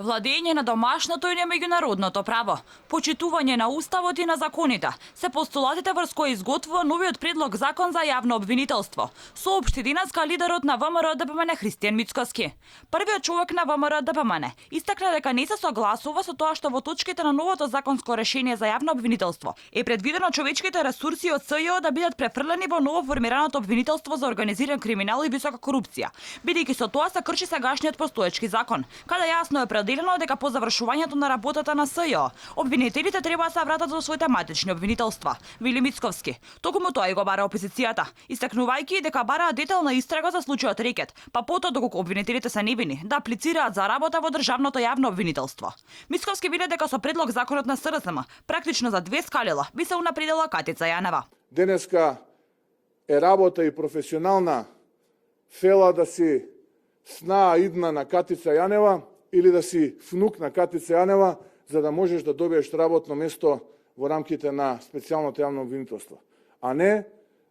Владење на домашното и на меѓународното право, почитување на уставот и на законите се постулатите врз кои изготвува новиот предлог закон за јавно обвинителство, соопшти денеска лидерот на ВМРО ДПМН Христијан Мицкоски. Првиот човек на ВМРО ДПМН истакна дека не се согласува со тоа што во точките на новото законско решение за јавно обвинителство е предвидено човечките ресурси од СЈО да бидат префрлени во ново формираното обвинителство за организиран криминал и висока корупција, бидејќи со тоа се крши сегашниот постоечки закон, каде јасно е определено дека по завршувањето на работата на СЈО, обвинителите треба да се вратат во своите матични обвинителства, вели Мицковски. Токму тоа и го бара опозицијата, истакнувајќи дека бараат детална истрага за случајот Рекет, па потоа доколку обвинителите се невини, да аплицираат за работа во државното јавно обвинителство. Мицковски вели дека со предлог законот на СРСМ практично за 2 скалела би се унапредила Катица Јанева. Денеска е работа и професионална фела да си снаа идна на Катица Јанева или да си внук на Катица Јанева, за да можеш да добиеш работно место во рамките на специјалното јавно обвинителство, а не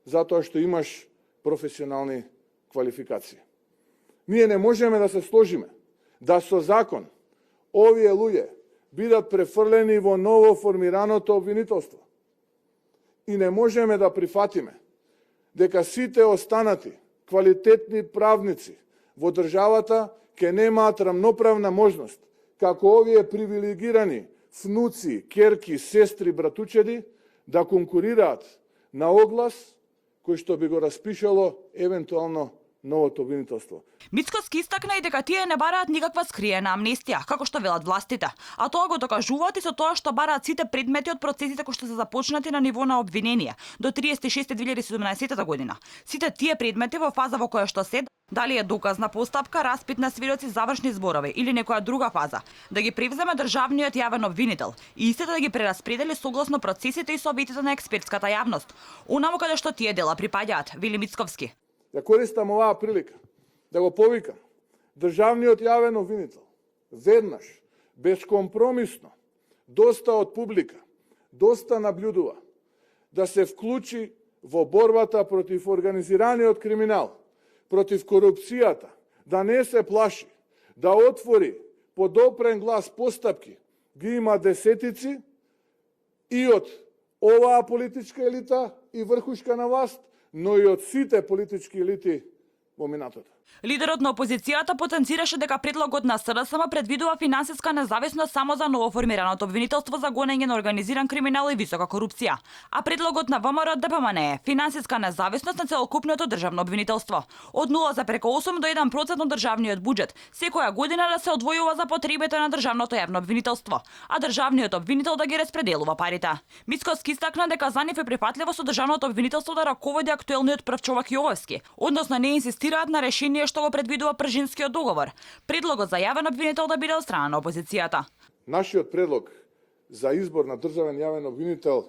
затоа што имаш професионални квалификации. Ние не можеме да се сложиме да со закон овие луѓе бидат префрлени во ново формираното обвинителство. И не можеме да прифатиме дека сите останати квалитетни правници во државата ке немаат рамноправна можност, како овие привилегирани внуци, ќерки, сестри, братучеди, да конкурираат на оглас кој што би го распишало евентуално новото обвинителство. Мицкоски истакна и дека тие не бараат никаква скриена амнестија, како што велат властите, а тоа го докажуваат и со тоа што бараат сите предмети од процесите кои што се започнати на ниво на обвинение до 36.2017 година. Сите тие предмети во фаза во која што се дали е доказна постапка, распит на сведоци, завршни зборови или некоја друга фаза, да ги превземе државниот јавен обвинител и истите да ги прераспредели согласно процесите и советите на експертската јавност, онаму каде што тие дела припаѓаат, вели Мицковски. Да користам оваа прилика да го повикам државниот јавен обвинител веднаш, безкомпромисно, доста од публика, доста наблюдува, да се вклучи во борбата против организираниот криминал, против корупцијата, да не се плаши, да отвори подопрен глас постапки, ги има десетици и од оваа политичка елита и врхушка на власт, но и од сите политички елити во минатото. Лидерот на опозицијата потенцираше дека предлогот на СРСМ предвидува финансиска независност само за новоформираното обвинителство за гонење на организиран криминал и висока корупција, а предлогот на ВМРО ДПМН е финансиска независност на целокупното државно обвинителство, од 0,8 до 1% од државниот буџет секоја година да се одвојува за потребите на државното јавно обвинителство, а државниот обвинител да ги распределува парите. Мицкоски истакна дека за нив е прифатливо со државното обвинителство да раководи актуелниот прв човек Јовевски, односно не инсистираат на решение што го предвидува Пржинскиот договор, предлогот за јавен обвинител да биде од страна на опозицијата. Нашиот предлог за избор на државен јавен обвинител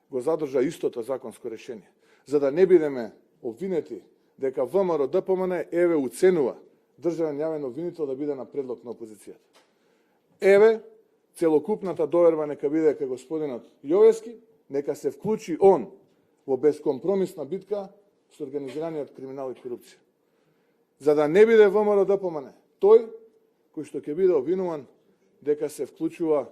го задржа истото законско решение, за да не бидеме обвинети дека ВМРО ДПМН еве уценува државен јавен обвинител да биде на предлог на опозицијата. Еве целокупната доверба нека биде кај господинот Јовевски, нека се вклучи он во безкомпромисна битка со организираниот криминал и корупција, за да не биде ВМРО ДПМН тој кој што ќе биде обвинуван дека се вклучува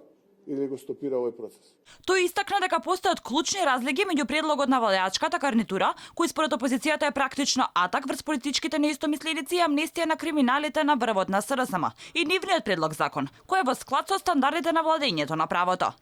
или го стопира овој процес. Тој истакна дека постојат клучни разлики меѓу предлогот на владеачката гарнитура, кој според опозицијата е практично атак врз политичките неистомисленици и амнестија на криминалите на врвот на СРСМ и нивниот предлог закон, кој е во склад со стандардите на владењето на правото.